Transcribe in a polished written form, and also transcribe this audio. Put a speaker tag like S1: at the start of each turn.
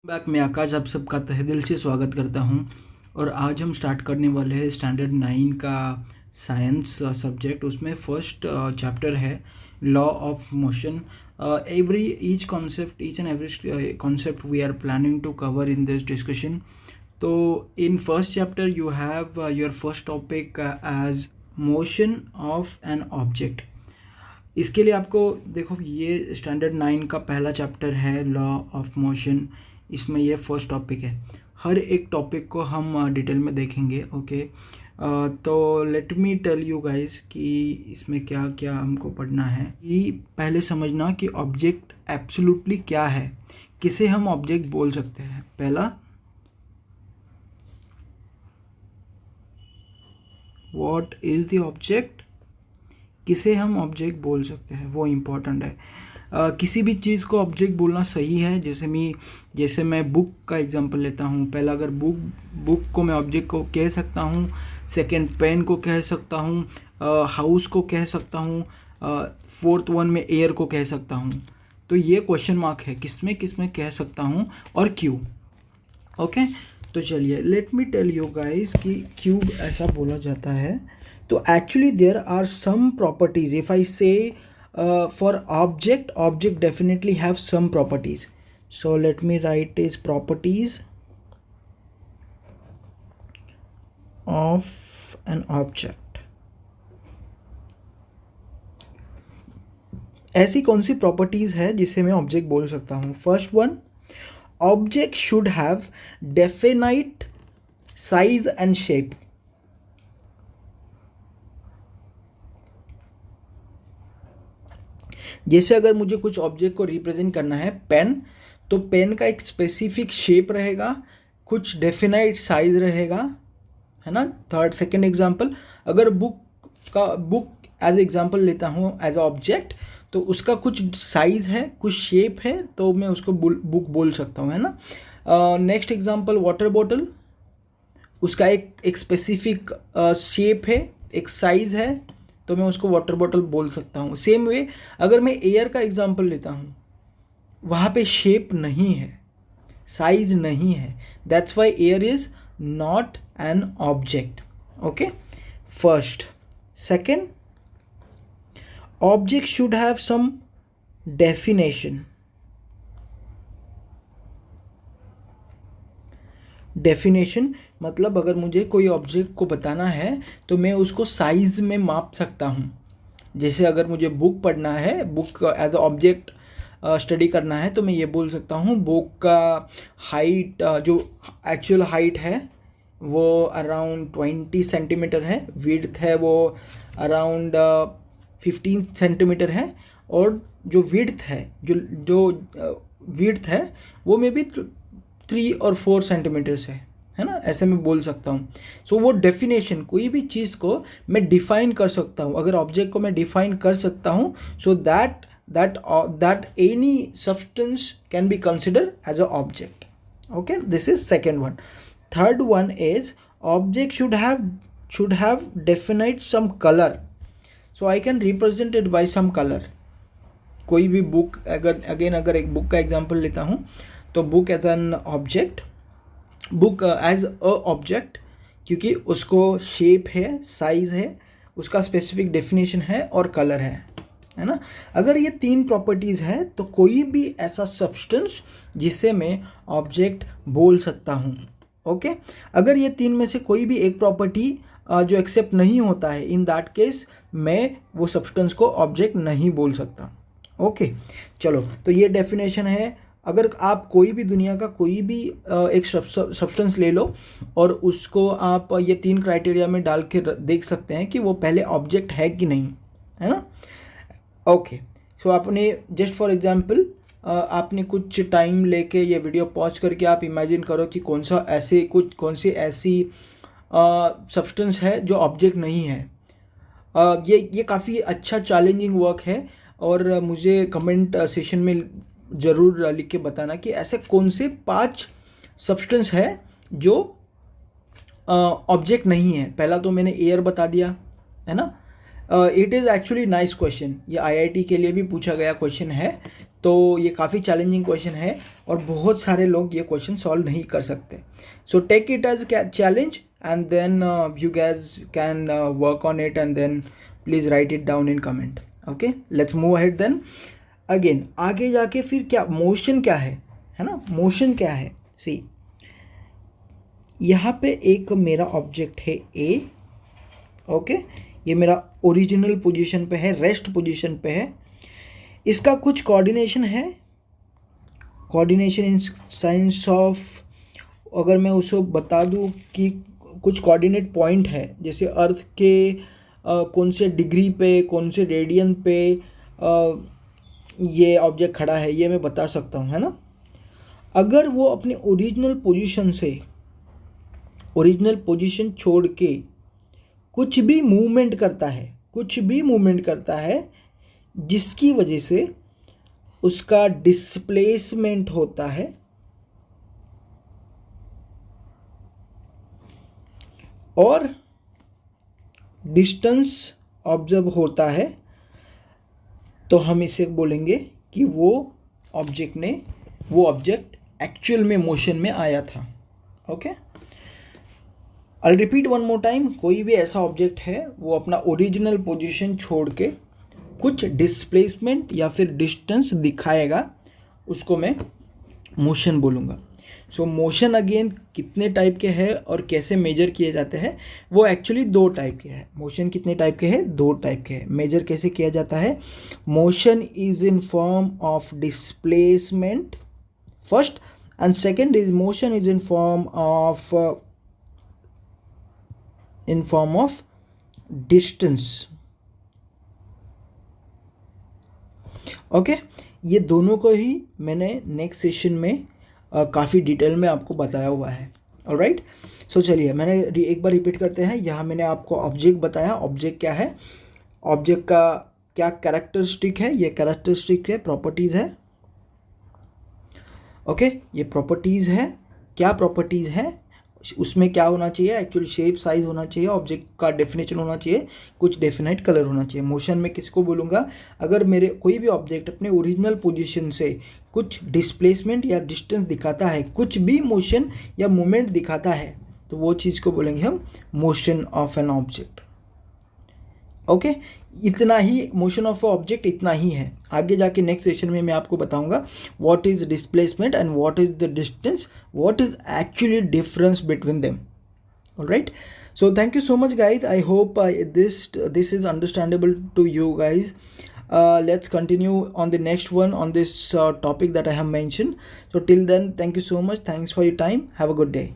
S1: Back मैं आकाश आप सबका तहे दिल से स्वागत करता हूं। और आज हम स्टार्ट करने वाले हैं स्टैंडर्ड 9 का साइंस सब्जेक्ट। उसमें फर्स्ट चैप्टर है law of motion. Each and every concept we are planning to cover in this discussion. तो in first chapter you have your first topic as motion of an object. इसके लिए आपको देखो, ये standard 9 का पहला chapter है लॉ ऑफ मोशन। इसमें ये फर्स्ट टॉपिक है। हर एक टॉपिक को हम डिटेल में देखेंगे। ओके, तो let me tell you guys कि इसमें क्या क्या हमको पढ़ना है। ये पहले समझना कि ऑब्जेक्ट एब्सोल्युटली क्या है, किसे हम ऑब्जेक्ट बोल सकते हैं। पहला, व्हाट इज द ऑब्जेक्ट, किसे हम ऑब्जेक्ट बोल सकते हैं, वो इम्पोर्टेंट है। किसी भी चीज़ को ऑब्जेक्ट बोलना सही है। जैसे मैं बुक का एग्जांपल लेता हूँ। पहला, अगर बुक को मैं ऑब्जेक्ट को कह सकता हूँ। सेकंड, पेन को कह सकता हूँ, हाउस को कह सकता हूँ, फोर्थ वन में एयर को कह सकता हूँ। तो ये क्वेश्चन मार्क है, किसमें कह सकता हूँ और क्यों। ओके, तो चलिए let me tell you guys कि क्यों ऐसा बोला जाता है। तो actually there are some properties. If I say for object definitely have some properties. So let me write is properties of an object. ऐसी कौन सी प्रॉपर्टीज है जिसे मैं ऑब्जेक्ट बोल सकता हूँ। First one, object should have definite size and shape. जैसे अगर मुझे कुछ ऑब्जेक्ट को रिप्रेजेंट करना है, पेन, तो पेन का एक स्पेसिफिक शेप रहेगा, कुछ डेफिनाइट साइज रहेगा, है ना। सेकंड एग्जांपल, अगर बुक एज एग्जांपल लेता हूँ एज ऑब्जेक्ट, तो उसका कुछ साइज है, कुछ शेप है, तो मैं उसको बुक बोल सकता हूँ, है ना। नेक्स्ट एग्जांपल, वाटर बॉटल, उसका एक स्पेसिफिक शेप है, एक साइज है, तो मैं उसको वाटर बॉटल बोल सकता हूँ। सेम वे अगर मैं एयर का एग्जांपल लेता हूँ, वहाँ पे शेप नहीं है, साइज नहीं है, that's why air is not an object. Okay, first. Second, object should have some definition. Definition मतलब अगर मुझे कोई ऑब्जेक्ट को बताना है तो मैं उसको साइज में माप सकता हूँ। जैसे अगर मुझे बुक पढ़ना है, book as a object study करना है, तो मैं ये बोल सकता हूँ बुक का हाइट, जो एक्चुअल हाइट है वो अराउंड 20 सेंटीमीटर है, विड्थ है वो अराउंड 15 सेंटीमीटर है, और जो विड्थ है, जो विड्थ है वो मे बी 3 और 4 सेंटीमीटर से है ना। ऐसे मैं बोल सकता हूँ। सो वो डेफिनेशन, कोई भी चीज़ को मैं डिफाइन कर सकता हूँ। अगर ऑब्जेक्ट को मैं डिफाइन कर सकता हूँ, so that any substance can be consider as a object. Okay, this is second one. Third one is object should have definite some colour. So I can represent it by some colour. कोई भी book, अगर एक book का example लेता हूँ, तो book as an object, book as a object, क्योंकि उसको शेप है, साइज है, उसका स्पेसिफिक डेफिनेशन है और कलर है ना। अगर ये 3 प्रॉपर्टीज़ है तो कोई भी ऐसा सब्सटेंस जिसे मैं ऑब्जेक्ट बोल सकता हूँ। ओके, अगर ये 3 में से कोई भी एक प्रॉपर्टी जो एक्सेप्ट नहीं होता है, इन दैट केस मैं वो सब्सटेंस को ऑब्जेक्ट नहीं बोल सकता। ओके, चलो, तो ये डेफिनेशन है। अगर आप कोई भी दुनिया का कोई भी एक सब्सटेंस ले लो और उसको आप ये 3 क्राइटेरिया में डाल के देख सकते हैं कि वो पहले ऑब्जेक्ट है कि नहीं, है ना। ओके, सो आपने जस्ट फॉर एग्जांपल आपने कुछ टाइम लेके ये वीडियो पॉज करके आप इमेजिन करो कि कौन सी ऐसी सब्सटेंस है जो ऑब्जेक्ट नहीं है। ये काफ़ी अच्छा चैलेंजिंग वर्क है, और मुझे कमेंट सेशन में ज़रूर लिख के बताना कि ऐसे कौन से 5 सब्सटेंस है जो ऑब्जेक्ट नहीं है। पहला तो मैंने एयर बता दिया, है ना। It is actually nice question, ये आईआईटी के लिए भी पूछा गया क्वेश्चन है, तो ये काफ़ी चैलेंजिंग क्वेश्चन है और बहुत सारे लोग ये क्वेश्चन सॉल्व नहीं कर सकते. So take it as challenge and then you guys can work on it and then please write it down in comment. Okay, let's move ahead then. Again आगे जाके फिर क्या मोशन क्या है ना, मोशन क्या है. सी, यहाँ पे एक मेरा ऑब्जेक्ट है ए. ओके, ये मेरा ओरिजिनल पोजीशन पे है, रेस्ट पोजीशन पे है. इसका कुछ कोऑर्डिनेशन है, कोऑर्डिनेशन इन सेंस ऑफ, अगर मैं उसको बता दूँ कि कुछ कोऑर्डिनेट पॉइंट है, जैसे अर्थ के कौन से डिग्री पे, कौन से रेडियन पे ये ऑब्जेक्ट खड़ा है, ये मैं बता सकता हूँ, है ना. अगर वो अपने ओरिजिनल पोजीशन छोड़ के कुछ भी मूवमेंट करता है जिसकी वजह से उसका डिस्प्लेसमेंट होता है और डिस्टेंस ऑब्जर्व होता है, तो हम इसे बोलेंगे कि वो ऑब्जेक्ट एक्चुअल में मोशन में आया था. Okay, I repeat one more time. कोई भी ऐसा ऑब्जेक्ट है वो अपना ओरिजिनल पोजीशन छोड़ के कुछ डिस्प्लेसमेंट या फिर डिस्टेंस दिखाएगा, उसको मैं मोशन बोलूँगा. सो मोशन अगेन कितने टाइप के हैं और कैसे मेजर किए जाते हैं, वो एक्चुअली 2 टाइप के हैं. मोशन कितने टाइप के हैं, 2 टाइप के हैं. मेजर कैसे किया जाता है, motion is in form of displacement first, and second is motion is in form of distance. Okay, ये दोनों को ही मैंने नेक्स्ट सेशन में काफ़ी डिटेल में आपको बताया हुआ है. ऑलराइट, सो चलिए मैंने एक बार रिपीट करते हैं. यहाँ मैंने आपको ऑब्जेक्ट बताया. ऑब्जेक्ट क्या है, ऑब्जेक्ट का क्या कैरेक्टरिस्टिक है, ये कैरेक्टरिस्टिक है, प्रॉपर्टीज़ है. ओके, ये प्रॉपर्टीज़ है. क्या प्रॉपर्टीज़ है, उसमें क्या होना चाहिए, एक्चुअली शेप साइज होना चाहिए, ऑब्जेक्ट का डेफिनेशन होना चाहिए, कुछ डेफिनेट कलर होना चाहिए. मोशन में किसको बोलूँगा, अगर मेरे कोई भी ऑब्जेक्ट अपने ओरिजिनल पोजीशन से कुछ डिस्प्लेसमेंट या डिस्टेंस दिखाता है, कुछ भी मोशन या मूवमेंट दिखाता है, तो वो चीज़ को बोलेंगे हम motion of an object. Okay, इतना ही मोशन ऑफ ऑब्जेक्ट, इतना ही है. आगे जाके नेक्स्ट सेशन में मैं आपको बताऊंगा what is displacement and what is the distance, what is actually difference between them. Alright, so thank you so much guys. I hope this is understandable to you guys. Let's continue on the next one on this topic that I have mentioned. So till then, thank you so much. Thanks for your time. Have a good day.